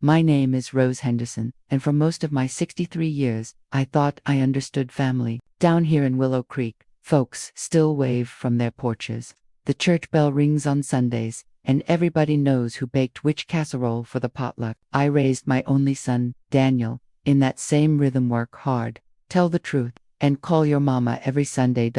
My name is Rose Henderson, and for most of my 63 years, I thought I understood family. Down here in Willow Creek, folks still wave from their porches. The church bell rings on Sundays, and everybody knows who baked which casserole for the potluck. I raised my only son, Daniel, in that same rhythm: work hard, tell the truth, and call your mama every Sunday.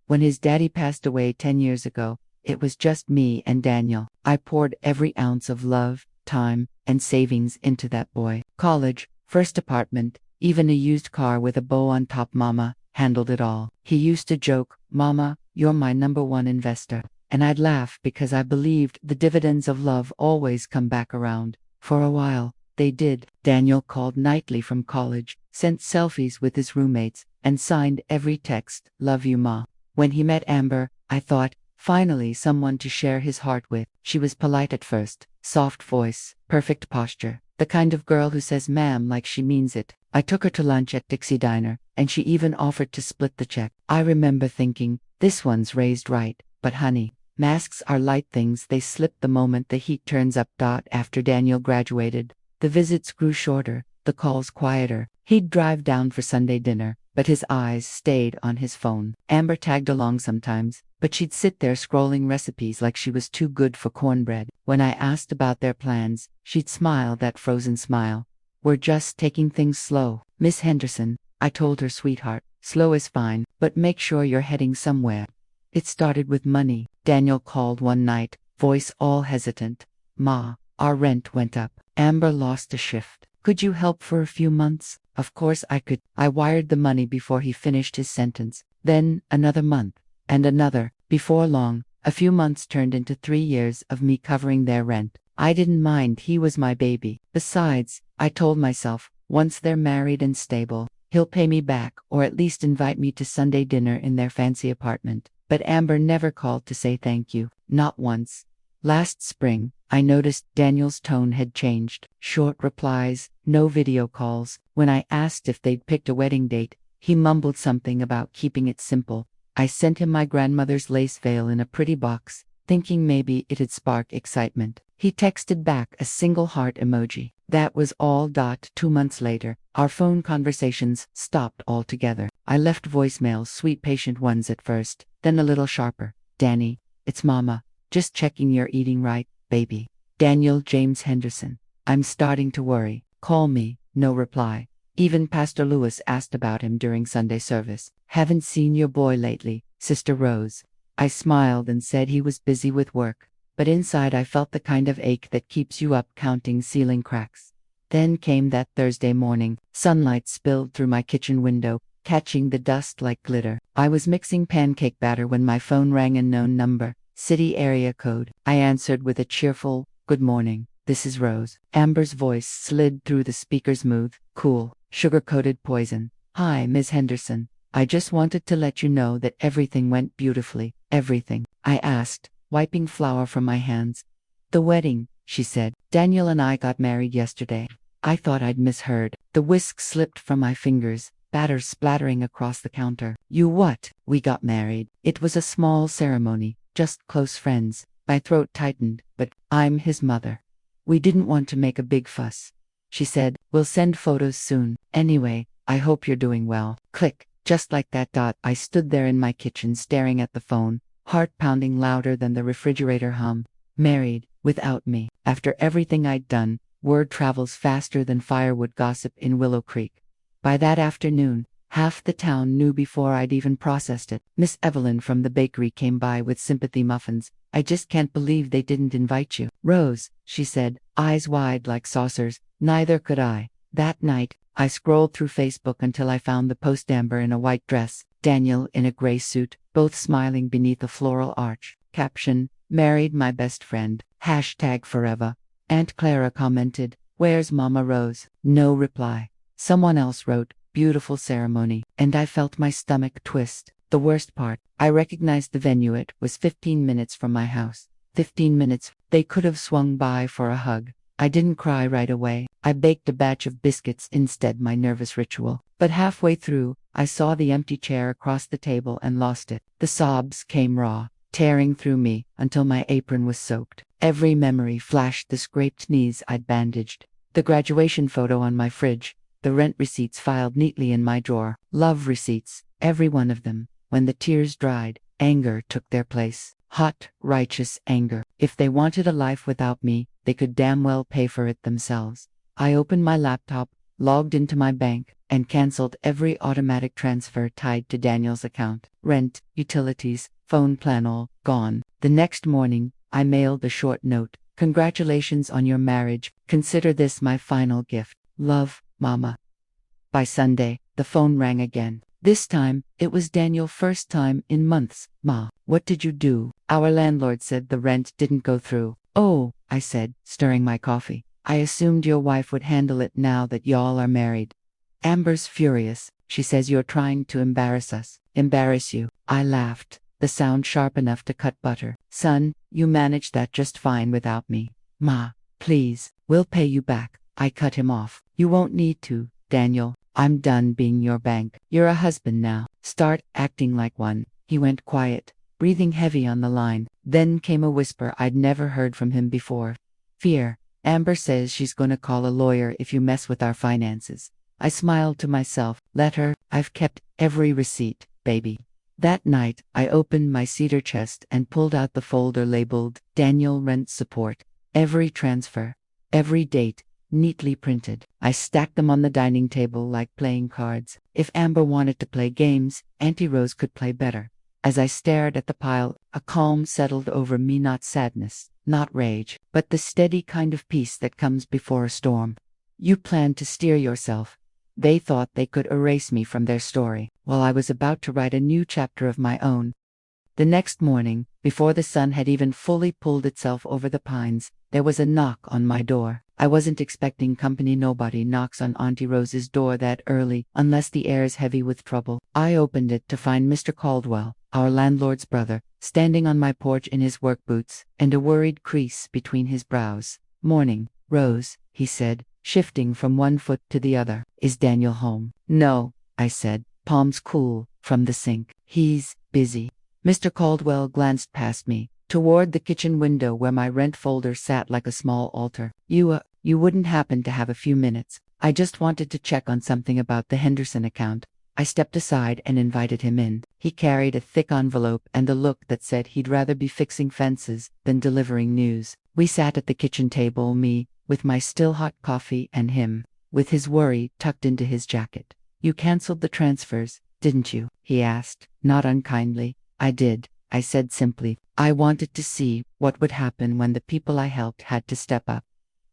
When his daddy passed away 10 years ago, it was just me and Daniel. I poured every ounce of love, time, and savings into that boy. College, first apartment, even a used car with a bow on top. Mama handled it all. He used to joke, "Mama, you're my #1 investor." And I'd laugh because I believed the dividends of love always come back around. For a while, they did. Daniel called nightly from college, sent selfies with his roommates, and signed every text, "Love you, Ma." When he met Amber, I thought, finally someone to share his heart with. She was polite at first, soft voice, perfect posture, the kind of girl who says ma'am like she means it. I took her to lunch at Dixie Diner, and she even offered to split the check. I remember thinking, this one's raised right. But honey, masks are light things, they slip the moment the heat turns up. After Daniel graduated, the visits grew shorter, the calls quieter. He'd drive down for Sunday dinner, but his eyes stayed on his phone. Amber tagged along sometimes, but she'd sit there scrolling recipes like she was too good for cornbread. When I asked about their plans, she'd smile that frozen smile. "We're just taking things slow, Miss Henderson," I told her. "Sweetheart, slow is fine, but make sure you're heading somewhere." It started with money. Daniel called one night, voice all hesitant. "Ma, our rent went up. Amber lost a shift. Could you help for a few months?" Of course I could. I wired the money before he finished his sentence. Then another month, and another. Before long, a few months turned into 3 years of me covering their rent. I didn't mind, he was my baby. Besides, I told myself, once they're married and stable, he'll pay me back, or at least invite me to Sunday dinner in their fancy apartment. But Amber never called to say thank you, not once. Last spring, I noticed Daniel's tone had changed. Short replies, no video calls. When I asked if they'd picked a wedding date, he mumbled something about keeping it simple. I sent him my grandmother's lace veil in a pretty box, thinking maybe it'd spark excitement. He texted back a single heart emoji. That was all. 2 months later, our phone conversations stopped altogether. I left voicemails, sweet patient ones at first, then a little sharper. "Danny, it's Mama. Just checking you're eating right, baby. Daniel James Henderson. I'm starting to worry. Call me." No reply. Even Pastor Lewis asked about him during Sunday service. "Haven't seen your boy lately, Sister Rose." I smiled and said he was busy with work, but inside I felt the kind of ache that keeps you up counting ceiling cracks. Then came that Thursday morning. Sunlight spilled through my kitchen window, catching the dust like glitter. I was mixing pancake batter when my phone rang. A known number. City area code. I answered with a cheerful, "Good morning, this is Rose." Amber's voice slid through the speaker, smooth, cool, sugar-coated poison. "Hi, Ms. Henderson. I just wanted to let you know that everything went beautifully." "Everything?" I asked, wiping flour from my hands. "The wedding," she said. "Daniel and I got married yesterday." I thought I'd misheard. The whisk slipped from my fingers, batter splattering across the counter. "You what?" "We got married. It was a small ceremony. Just close friends." My throat tightened, but I'm his mother. "We didn't want to make a big fuss," she said. "We'll send photos soon. Anyway, I hope you're doing well." Click. Just like that. I stood there in my kitchen staring at the phone, heart pounding louder than the refrigerator hum. Married, without me. After everything I'd done, word travels faster than firewood gossip in Willow Creek. By that afternoon, half the town knew before I'd even processed it. Miss Evelyn from the bakery came by with sympathy muffins. "I just can't believe they didn't invite you." "Rose," she said, eyes wide like saucers. Neither could I. That night, I scrolled through Facebook until I found the post. Amber in a white dress, Daniel in a gray suit, both smiling beneath a floral arch. Caption: "Married my best friend. #forever." Aunt Clara commented, "Where's Mama Rose?" No reply. Someone else wrote, "Beautiful ceremony," and I felt my stomach twist. The worst part, I recognized the venue. It was 15 minutes from my house. 15 minutes, they could have swung by for a hug. I didn't cry right away. I baked a batch of biscuits instead, my nervous ritual. But halfway through, I saw the empty chair across the table and lost it. The sobs came raw, tearing through me until my apron was soaked. Every memory flashed: the scraped knees I'd bandaged, The graduation photo on my fridge, the rent receipts filed neatly in my drawer, love receipts, every one of them. When the tears dried, anger took their place. Hot, righteous anger. If they wanted a life without me, they could damn well pay for it themselves. I opened my laptop, logged into my bank, and canceled every automatic transfer tied to Daniel's account. Rent, utilities, phone plan all gone. The next morning, I mailed a short note. Congratulations on your marriage. Consider this my final gift. Love, Mama. By Sunday, the phone rang again. This time, it was Daniel, first time in months. Ma, what did you do? Our landlord said the rent didn't go through. Oh, I said, stirring my coffee. I assumed your wife would handle it now that y'all are married. Amber's furious. She says you're trying to embarrass us. Embarrass you. I laughed, the sound sharp enough to cut butter. Son, you managed that just fine without me. Ma, please, we'll pay you back. I cut him off. You won't need to, Daniel. I'm done being your bank. You're a husband now. Start acting like one. He went quiet, breathing heavy on the line. Then came a whisper I'd never heard from him before. Fear. Amber says she's gonna call a lawyer if you mess with our finances. I smiled to myself. Let her. I've kept every receipt, baby. That night, I opened my cedar chest and pulled out the folder labeled Daniel Rent Support. Every transfer, every date, neatly printed. I stacked them on the dining table like playing cards. If Amber wanted to play games, Auntie Rose could play better. As I stared at the pile, a calm settled over me, not sadness, not rage, but the steady kind of peace that comes before a storm. You planned to steer yourself. They thought they could erase me from their story, while I was about to write a new chapter of my own. The next morning, before the sun had even fully pulled itself over the pines, there was a knock on my door. I wasn't expecting company. Nobody knocks on Auntie Rose's door that early, unless the air's heavy with trouble. I opened it to find Mr. Caldwell, our landlord's brother, standing on my porch in his work boots, and a worried crease between his brows. Morning, Rose, he said, shifting from one foot to the other. Is Daniel home? No, I said, palms cool, from the sink. He's busy. Mr. Caldwell glanced past me, toward the kitchen window where my rent folder sat like a small altar. You wouldn't happen to have a few minutes? I just wanted to check on something about the Henderson account. I stepped aside and invited him in. He carried a thick envelope and a look that said he'd rather be fixing fences than delivering news. We sat at the kitchen table, me, with my still hot coffee, and him, with his worry tucked into his jacket. You canceled the transfers, didn't you? He asked, not unkindly. I did, I said simply. I wanted to see what would happen when the people I helped had to step up.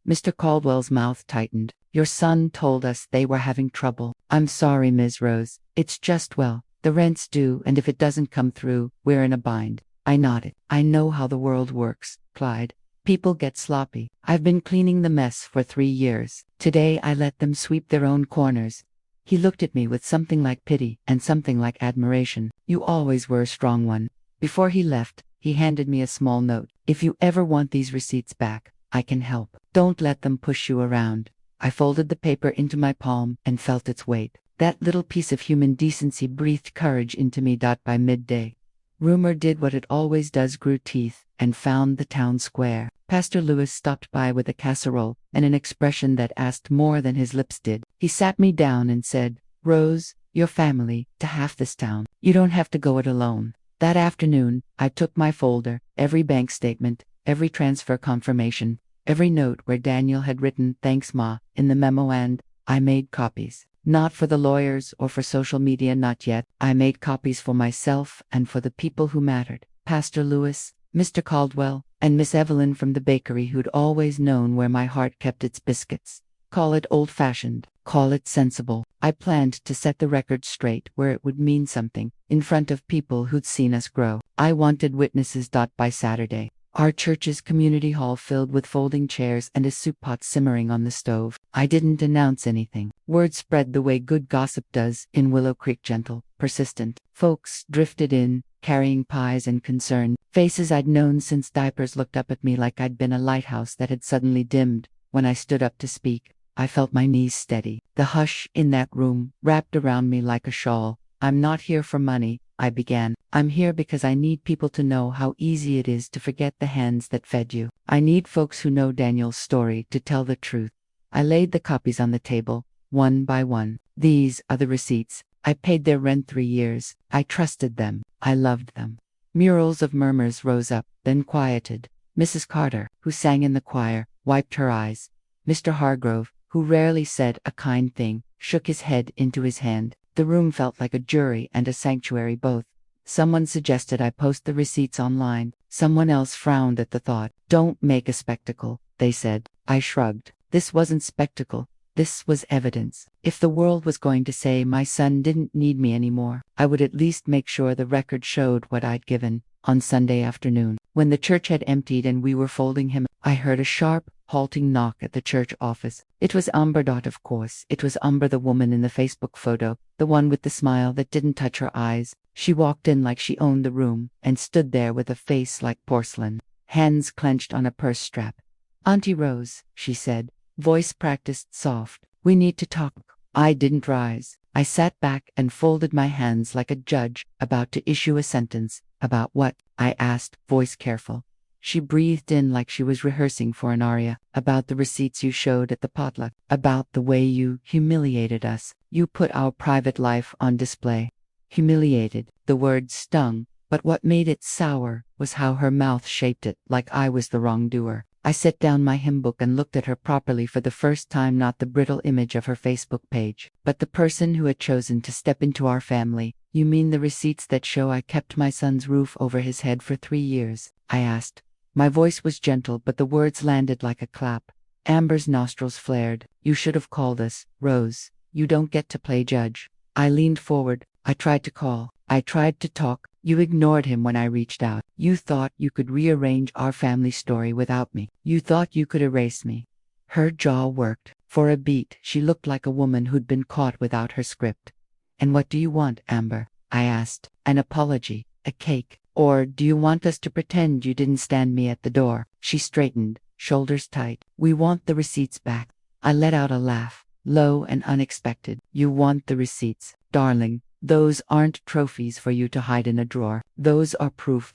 Mr. Caldwell's mouth tightened. Your son told us they were having trouble. I'm sorry, Ms. Rose. It's just, well, the rent's due, and if it doesn't come through, we're in a bind. I nodded. I know how the world works, Clyde. People get sloppy. I've been cleaning the mess for 3 years. Today I let them sweep their own corners. He looked at me with something like pity and something like admiration. You always were a strong one. Before he left, he handed me a small note. If you ever want these receipts back, I can help. Don't let them push you around. I folded the paper into my palm and felt its weight. That little piece of human decency breathed courage into me. By midday, rumor did what it always does, grew teeth, and found the town square. Pastor Lewis stopped by with a casserole and an expression that asked more than his lips did. He sat me down and said, Rose, your family, to half this town. You don't have to go it alone. That afternoon, I took my folder, every bank statement, every transfer confirmation, every note where Daniel had written, "Thanks, Ma," in the memo, and I made copies. Not for the lawyers or for social media, not yet. I made copies for myself and for the people who mattered. Pastor Lewis, Mr. Caldwell, and Miss Evelyn from the bakery, who'd always known where my heart kept its biscuits. Call it old-fashioned, call it sensible. I planned to set the record straight where it would mean something, in front of people who'd seen us grow. I wanted witnesses. By Saturday, our church's community hall filled with folding chairs and a soup pot simmering on the stove. I didn't announce anything. Word spread the way good gossip does in Willow Creek. Gentle, persistent folks drifted in, carrying pies and concern. Faces I'd known since diapers looked up at me like I'd been a lighthouse that had suddenly dimmed. When I stood up to speak, I felt my knees steady. The hush in that room wrapped around me like a shawl. I'm not here for money, I began. I'm here because I need people to know how easy it is to forget the hands that fed you. I need folks who know Daniel's story to tell the truth. I laid the copies on the table, one by one. These are the receipts. I paid their rent 3 years. I trusted them. I loved them. Murals of murmurs rose up, then quieted. Mrs. Carter, who sang in the choir, wiped her eyes. Mr. Hargrove, who rarely said a kind thing, shook his head into his hand. The room felt like a jury and a sanctuary both. Someone suggested I post the receipts online. Someone else frowned at the thought. Don't make a spectacle, they said. I shrugged. This wasn't spectacle. This was evidence. If the world was going to say my son didn't need me anymore, I would at least make sure the record showed what I'd given. On Sunday afternoon, when the church had emptied and we were folding him, I heard a sharp, halting knock at the church office. It was Umber. Of course, it was Umber, the woman in the Facebook photo, the one with the smile that didn't touch her eyes. She walked in like she owned the room, and stood there with a face like porcelain, hands clenched on a purse strap. "Auntie Rose," she said, voice practiced soft. "We need to talk." I didn't rise. I sat back and folded my hands like a judge about to issue a sentence. "About what?" I asked, voice careful. She breathed in like she was rehearsing for an aria. "About the receipts you showed at the potluck. About the way you humiliated us. You put our private life on display." Humiliated. The word stung, but what made it sour was how her mouth shaped it, like I was the wrongdoer. I set down my hymn book and looked at her properly for the first time, not the brittle image of her Facebook page, but the person who had chosen to step into our family. "You mean the receipts that show I kept my son's roof over his head for 3 years?" I asked. My voice was gentle, but the words landed like a clap. Amber's nostrils flared. "You should have called us, Rose. You don't get to play judge." I leaned forward. I tried to call. I tried to talk. "You ignored him when I reached out. You thought you could rearrange our family story without me. You thought you could erase me." Her jaw worked. For a beat, she looked like a woman who'd been caught without her script. "And what do you want, Amber?" I asked. "An apology? A cake? Or do you want us to pretend you didn't stand me at the door?" She straightened, shoulders tight. "We want the receipts back." I let out a laugh, low and unexpected. "You want the receipts, darling. Those aren't trophies for you to hide in a drawer. Those are proof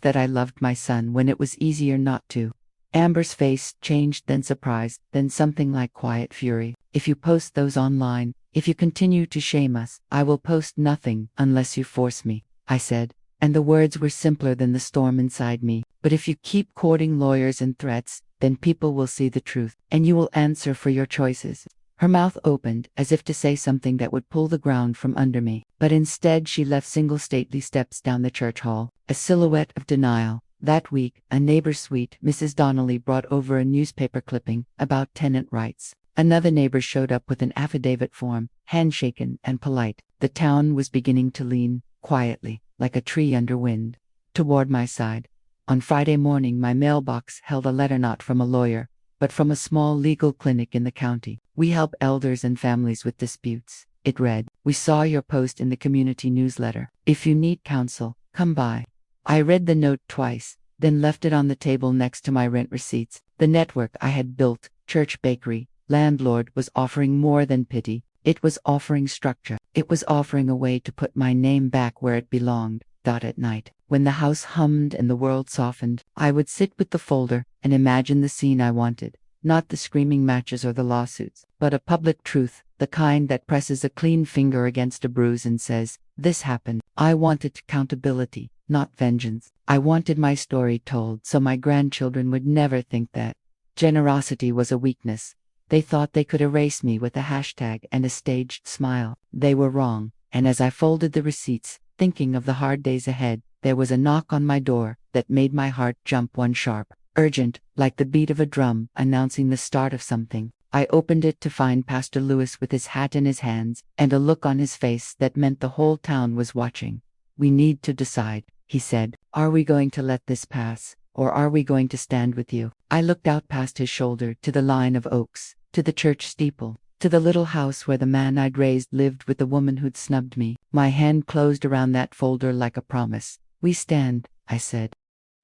that I loved my son when it was easier not to." Amber's face changed, then surprise, then something like quiet fury. "If you post those online, if you continue to shame us, I will post nothing unless you force me," I said. And the words were simpler than the storm inside me. "But if you keep courting lawyers and threats, then people will see the truth, and you will answer for your choices." Her mouth opened, as if to say something that would pull the ground from under me, but instead she left single stately steps down the church hall, a silhouette of denial. That week, a neighbor's suite, Mrs. Donnelly, brought over a newspaper clipping about tenant rights. Another neighbor showed up with an affidavit form, handshaken and polite. The town was beginning to lean, quietly, like a tree under wind, toward my side. On Friday morning, my mailbox held a letter not from a lawyer, but from a small legal clinic in the county. "We help elders and families with disputes," it read. "We saw your post in the community newsletter. If you need counsel, come by." I read the note twice, then left it on the table next to my rent receipts. The network I had built, church, bakery, landlord, was offering more than pity. It was offering structure. It was offering a way to put my name back where it belonged. At night, when the house hummed and the world softened, I would sit with the folder and imagine the scene I wanted. Not the screaming matches or the lawsuits, but a public truth, the kind that presses a clean finger against a bruise and says, "This happened." I wanted accountability, not vengeance. I wanted my story told so my grandchildren would never think that generosity was a weakness. They thought they could erase me with a hashtag and a staged smile. They were wrong. And as I folded the receipts, thinking of the hard days ahead, there was a knock on my door that made my heart jump one sharp, urgent, like the beat of a drum announcing the start of something. I opened it to find Pastor Lewis with his hat in his hands and a look on his face that meant the whole town was watching. "We need to decide," he said. "Are we going to let this pass, or are we going to stand with you?" I looked out past his shoulder to the line of oaks, to the church steeple, to the little house where the man I'd raised lived with the woman who'd snubbed me. My hand closed around that folder like a promise. "We stand," I said.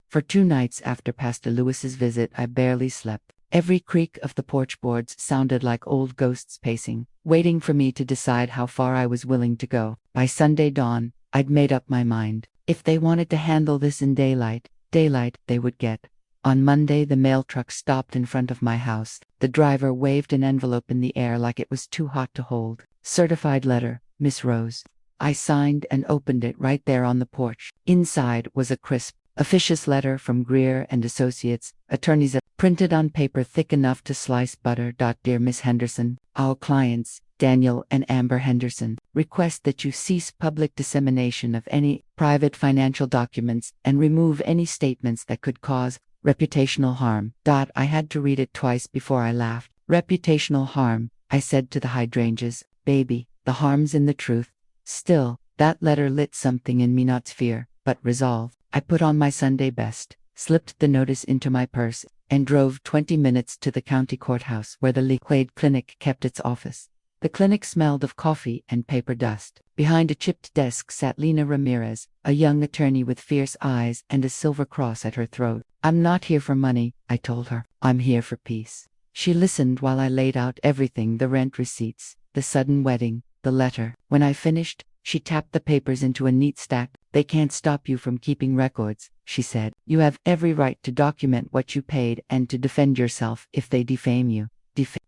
For 2 nights after Pastor Lewis's visit, I barely slept. Every creak of the porch boards sounded like old ghosts pacing, waiting for me to decide how far I was willing to go. By Sunday dawn, I'd made up my mind. If they wanted to handle this in daylight they would get. On Monday, the mail truck stopped in front of my house. The driver waved an envelope in the air like it was too hot to hold. Certified letter, Miss Rose. I signed and opened it right there on the porch. Inside was a crisp, officious letter from Greer and Associates, attorneys, printed on paper thick enough to slice butter. Dear Miss Henderson, our clients, Daniel and Amber Henderson, request that you cease public dissemination of any private financial documents and remove any statements that could cause reputational harm. I had to read it twice before I laughed. Reputational harm, I said to the hydrangeas. Baby, the harm's in the truth. Still, that letter lit something in me, not fear, but resolve. I put on my Sunday best, slipped the notice into my purse, and drove 20 minutes to the county courthouse where the Laclade Clinic kept its office. The clinic smelled of coffee and paper dust. Behind a chipped desk sat Lena Ramirez, a young attorney with fierce eyes and a silver cross at her throat. I'm not here for money, I told her. I'm here for peace. She listened while I laid out everything: the rent receipts, the sudden wedding, the letter. When I finished, she tapped the papers into a neat stack. They can't stop you from keeping records, she said. You have every right to document what you paid and to defend yourself if they defame you.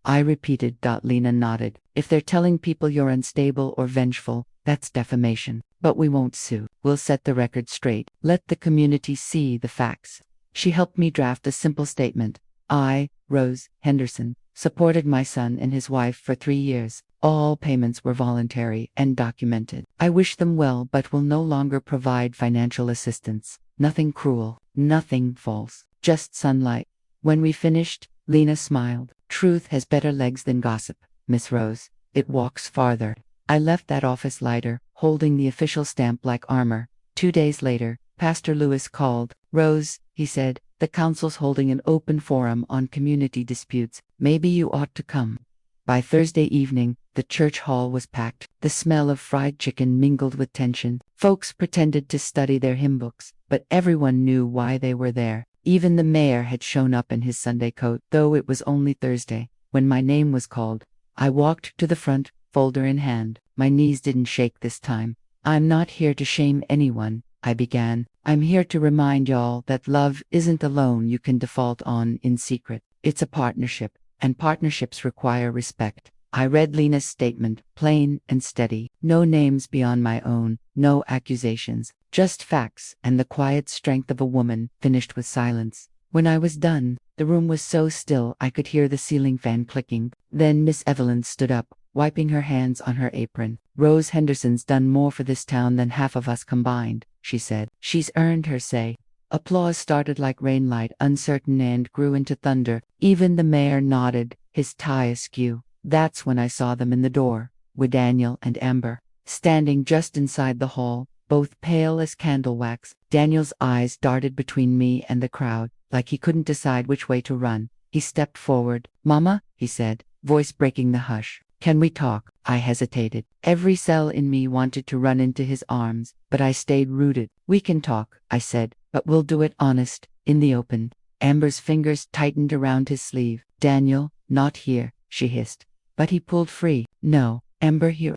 I repeated. Lena nodded. If they're telling people you're unstable or vengeful, that's defamation. But we won't sue. We'll set the record straight. Let the community see the facts. She helped me draft a simple statement. I, Rose Henderson, supported my son and his wife for 3 years. All payments were voluntary and documented. I wish them well but will no longer provide financial assistance. Nothing cruel, nothing false, just sunlight. When we finished, Lena smiled. Truth has better legs than gossip, Miss Rose. It walks farther. I left that office lighter, holding the official stamp like armor. 2 days later, Pastor Lewis called. Rose, he said, the council's holding an open forum on community disputes. Maybe you ought to come. By Thursday evening, the church hall was packed. The smell of fried chicken mingled with tension. Folks pretended to study their hymn books, but everyone knew why they were there. Even the mayor had shown up in his Sunday coat, though it was only Thursday. When my name was called, I walked to the front, folder in hand. My knees didn't shake this time. I'm not here to shame anyone, I began. I'm here to remind y'all that love isn't a loan you can default on in secret. It's a partnership, and partnerships require respect. I read Lena's statement, plain and steady. No names beyond my own, no accusations, just facts and the quiet strength of a woman, finished with silence. When I was done, the room was so still I could hear the ceiling fan clicking. Then Miss Evelyn stood up, wiping her hands on her apron. Rose Henderson's done more for this town than half of us combined, she said. She's earned her say. Applause started like rainlight, uncertain, and grew into thunder. Even the mayor nodded, his tie askew. That's when I saw them in the door, with Daniel and Amber, standing just inside the hall, both pale as candle wax. Daniel's eyes darted between me and the crowd, like he couldn't decide which way to run. He stepped forward. Mama, he said, voice breaking the hush. Can we talk? I hesitated. Every cell in me wanted to run into his arms, but I stayed rooted. We can talk, I said, but we'll do it honest, in the open. Amber's fingers tightened around his sleeve. Daniel, not here, she hissed. But he pulled free. No, Amber here.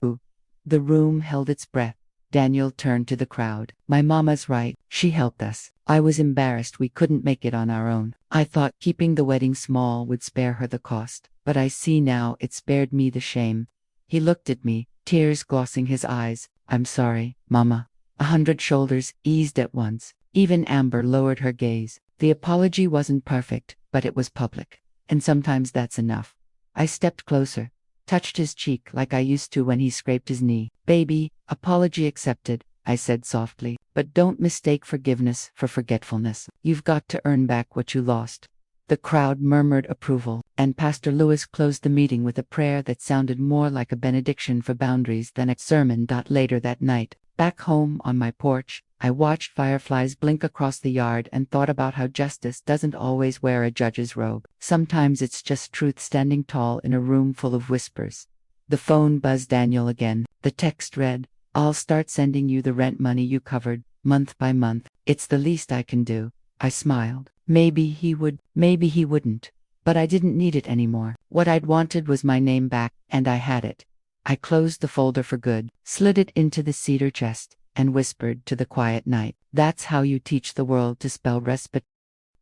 The room held its breath. Daniel turned to the crowd. My mama's right. She helped us. I was embarrassed we couldn't make it on our own. I thought keeping the wedding small would spare her the cost, but I see now it spared me the shame. He looked at me, tears glossing his eyes. I'm sorry, Mama. 100 shoulders eased at once. Even Amber lowered her gaze. The apology wasn't perfect, but it was public. And sometimes that's enough. I stepped closer, touched his cheek like I used to when he scraped his knee. Baby, apology accepted, I said softly, but don't mistake forgiveness for forgetfulness. You've got to earn back what you lost. The crowd murmured approval, and Pastor Lewis closed the meeting with a prayer that sounded more like a benediction for boundaries than a sermon. Later that night, back home on my porch, I watched fireflies blink across the yard and thought about how justice doesn't always wear a judge's robe. Sometimes it's just truth standing tall in a room full of whispers. The phone buzzed. Daniel again. The text read, I'll start sending you the rent money you covered, month by month. It's the least I can do. I smiled. Maybe he would, maybe he wouldn't. But I didn't need it anymore. What I'd wanted was my name back, and I had it. I closed the folder for good, slid it into the cedar chest, and whispered to the quiet night. That's how you teach the world to spell respite.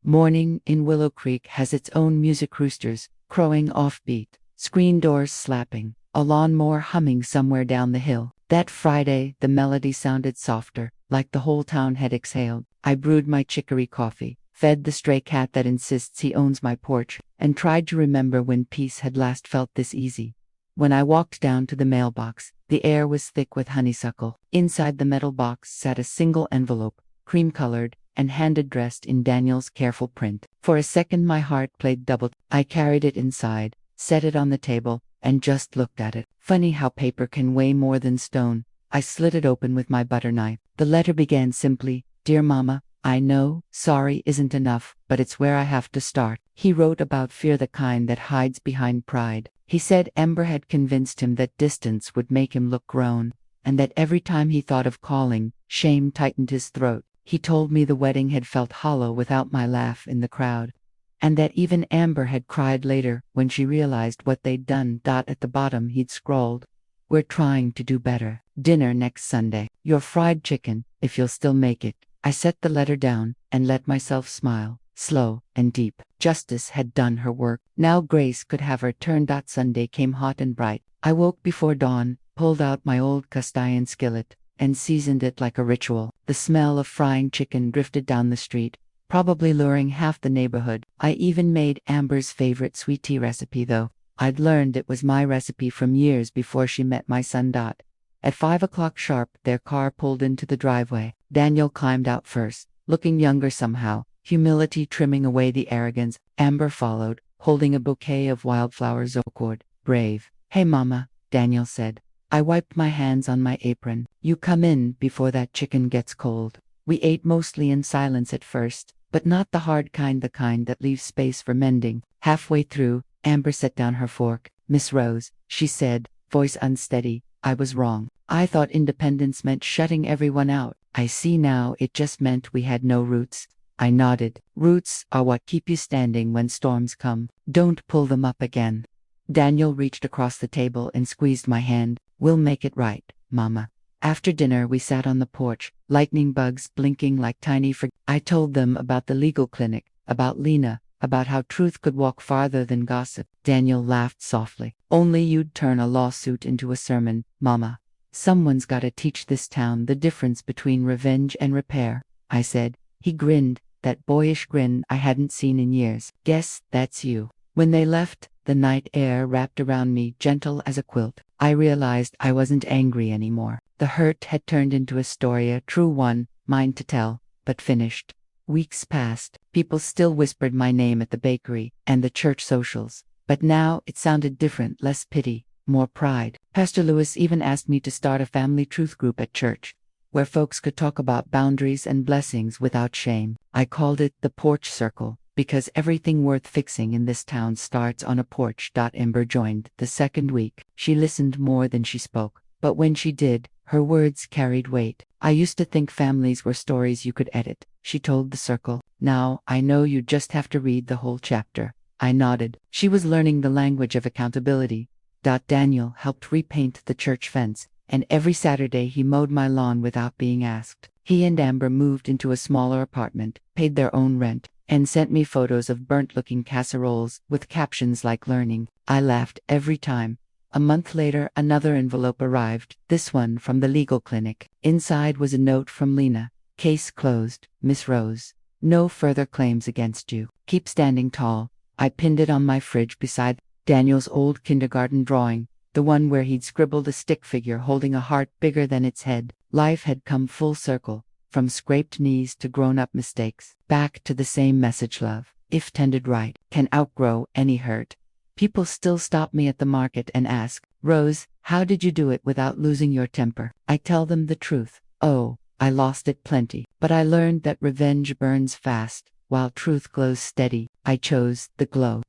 Morning in Willow Creek has its own music, roosters crowing offbeat, screen doors slapping, a lawnmower humming somewhere down the hill. That Friday, the melody sounded softer, like the whole town had exhaled. I brewed my chicory coffee, fed the stray cat that insists he owns my porch, and tried to remember when peace had last felt this easy. When I walked down to the mailbox, the air was thick with honeysuckle. Inside the metal box sat a single envelope, cream-colored, and hand-addressed in Daniel's careful print. For a second my heart played double. I carried it inside, set it on the table, and just looked at it. Funny how paper can weigh more than stone. I slit it open with my butter knife. The letter began simply, "Dear Mama, I know sorry isn't enough, but it's where I have to start." He wrote about fear, the kind that hides behind pride. He said Amber had convinced him that distance would make him look grown, and that every time he thought of calling, shame tightened his throat. He told me the wedding had felt hollow without my laugh in the crowd, and that even Amber had cried later when she realized what they'd done. At the bottom he'd scrawled, "We're trying to do better. Dinner next Sunday. Your fried chicken, if you'll still make it." I set the letter down and let myself smile, slow and deep. Justice had done her work. Now Grace could have her turn. Sunday came hot and bright. I woke before dawn, pulled out my old cast iron skillet, and seasoned it like a ritual. The smell of frying chicken drifted down the street, probably luring half the neighborhood. I even made Amber's favorite sweet tea recipe, though I'd learned it was my recipe from years before she met my son. At 5 o'clock sharp, their car pulled into the driveway. Daniel climbed out first, looking younger somehow, humility trimming away the arrogance. Amber followed, holding a bouquet of wildflowers. Awkward, brave. "Hey Mama," Daniel said. I wiped my hands on my apron. "You come in before that chicken gets cold." We ate mostly in silence at first, but not the hard kind, the kind that leaves space for mending. Halfway through, Amber set down her fork. "Miss Rose," she said, voice unsteady, "I was wrong. I thought independence meant shutting everyone out. I see now it just meant we had no roots." I nodded. "Roots are what keep you standing when storms come. Don't pull them up again." Daniel reached across the table and squeezed my hand. "We'll make it right, Mama." After dinner we sat on the porch, lightning bugs blinking like tiny I told them about the legal clinic, about Lena, about how truth could walk farther than gossip. Daniel laughed softly. "Only you'd turn a lawsuit into a sermon, Mama. Someone's gotta teach this town the difference between revenge and repair," I said. He grinned, that boyish grin I hadn't seen in years. "Guess that's you." When they left, the night air wrapped around me, gentle as a quilt. I realized I wasn't angry anymore. The hurt had turned into a story, a true one, mine to tell, but finished. Weeks passed. People still whispered my name at the bakery and the church socials, but now it sounded different, less pity, more pride. Pastor Lewis even asked me to start a family truth group at church, where folks could talk about boundaries and blessings without shame. I called it the Porch Circle, because everything worth fixing in this town starts on a porch. Amber joined the second week. She listened more than she spoke, but when she did, her words carried weight. "I used to think families were stories you could edit," she told the circle. "Now I know you just have to read the whole chapter." I nodded. She was learning the language of accountability. Daniel helped repaint the church fence, and every Saturday he mowed my lawn without being asked. He and Amber moved into a smaller apartment, paid their own rent, and sent me photos of burnt-looking casseroles with captions like "learning." I laughed every time. A month later, another envelope arrived, this one from the legal clinic. Inside was a note from Lena. "Case closed, Miss Rose. No further claims against you. Keep standing tall." I pinned it on my fridge beside Daniel's old kindergarten drawing, the one where he'd scribbled a stick figure holding a heart bigger than its head. Life had come full circle, from scraped knees to grown-up mistakes, back to the same message: love, if tended right, can outgrow any hurt. People still stop me at the market and ask, "Rose, how did you do it without losing your temper?" I tell them the truth. Oh, I lost it plenty, but I learned that revenge burns fast, while truth glows steady. I chose the glow.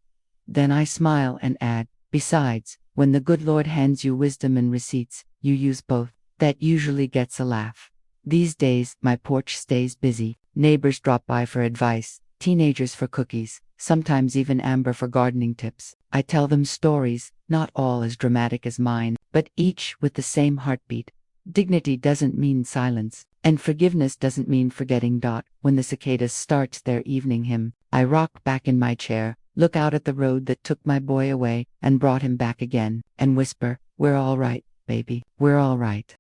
Then I smile and add, "Besides, when the good Lord hands you wisdom and receipts, you use both." That usually gets a laugh. These days, my porch stays busy. Neighbors drop by for advice, teenagers for cookies, sometimes even Amber for gardening tips. I tell them stories, not all as dramatic as mine, but each with the same heartbeat. Dignity doesn't mean silence, and forgiveness doesn't mean forgetting. When the cicadas starts their evening hymn, I rock back in my chair, look out at the road that took my boy away and brought him back again, and whisper, "We're all right, baby, we're all right."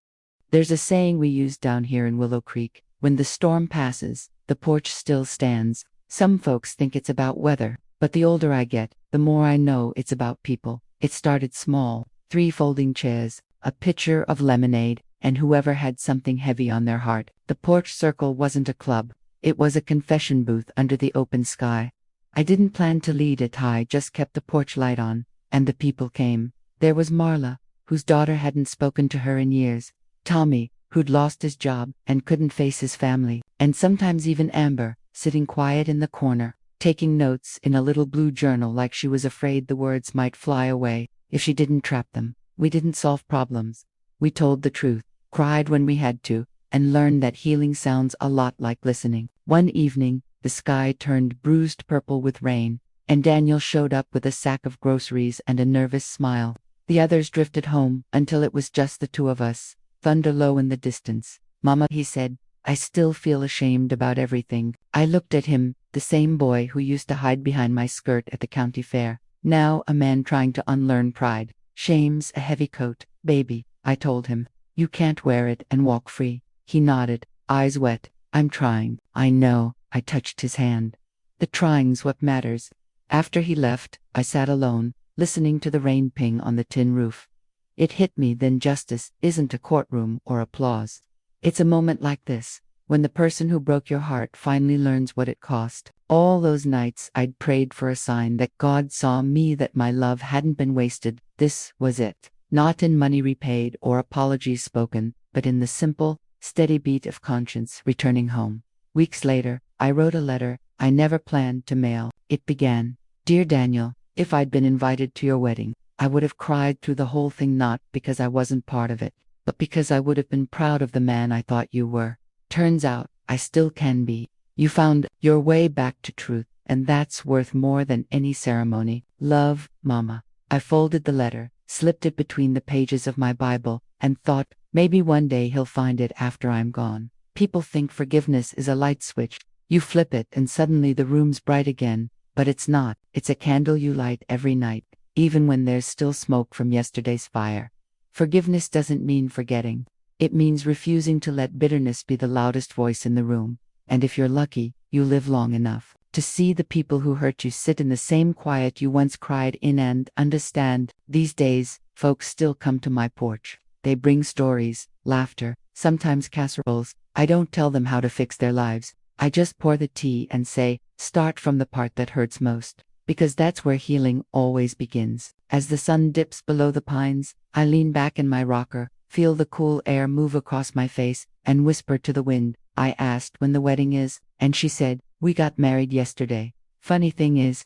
There's a saying we use down here in Willow Creek: when the storm passes, the porch still stands. Some folks think it's about weather, but the older I get, the more I know it's about people. It started small: 3 folding chairs, a pitcher of lemonade, and whoever had something heavy on their heart. The porch circle wasn't a club, it was a confession booth under the open sky. I didn't plan to lead it, I just kept the porch light on, and the people came. There was Marla, whose daughter hadn't spoken to her in years; Tommy, who'd lost his job and couldn't face his family; and sometimes even Amber, sitting quiet in the corner, taking notes in a little blue journal like she was afraid the words might fly away if she didn't trap them. We didn't solve problems. We told the truth, cried when we had to, and learned that healing sounds a lot like listening. One evening, the sky turned bruised purple with rain, and Daniel showed up with a sack of groceries and a nervous smile. The others drifted home until it was just the 2 of us, thunder low in the distance. "Mama," he said, "I still feel ashamed about everything." I looked at him, the same boy who used to hide behind my skirt at the county fair, now a man trying to unlearn pride. "Shame's a heavy coat, baby," I told him. "You can't wear it and walk free." He nodded, eyes wet. "I'm trying." "I know." I touched his hand. "The trying's what matters." After he left, I sat alone, listening to the rain ping on the tin roof. It hit me then: justice isn't a courtroom or applause. It's a moment like this, when the person who broke your heart finally learns what it cost. All those nights I'd prayed for a sign that God saw me, that my love hadn't been wasted. This was it. Not in money repaid or apologies spoken, but in the simple, steady beat of conscience returning home. Weeks later, I wrote a letter I never planned to mail. It began, "Dear Daniel, if I'd been invited to your wedding, I would have cried through the whole thing, not because I wasn't part of it, but because I would have been proud of the man I thought you were. Turns out, I still can be. You found your way back to truth, and that's worth more than any ceremony. Love, Mama." I folded the letter, slipped it between the pages of my Bible, and thought, maybe one day he'll find it after I'm gone. People think forgiveness is a light switch. You flip it and suddenly the room's bright again, but it's not. It's a candle you light every night, even when there's still smoke from yesterday's fire. Forgiveness doesn't mean forgetting. It means refusing to let bitterness be the loudest voice in the room. And if you're lucky, you live long enough to see the people who hurt you sit in the same quiet you once cried in and understand. These days, folks still come to my porch. They bring stories, laughter, sometimes casseroles. I don't tell them how to fix their lives. I just pour the tea and say, start from the part that hurts most, because that's where healing always begins. As the sun dips below the pines, I lean back in my rocker, feel the cool air move across my face, and whisper to the wind. I asked when the wedding is, and she said, "We got married yesterday." Funny thing is,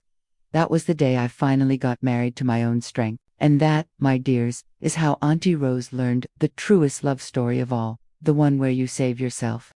that was the day I finally got married to my own strength. And that, my dears, is how Auntie Rose learned the truest love story of all, the one where you save yourself.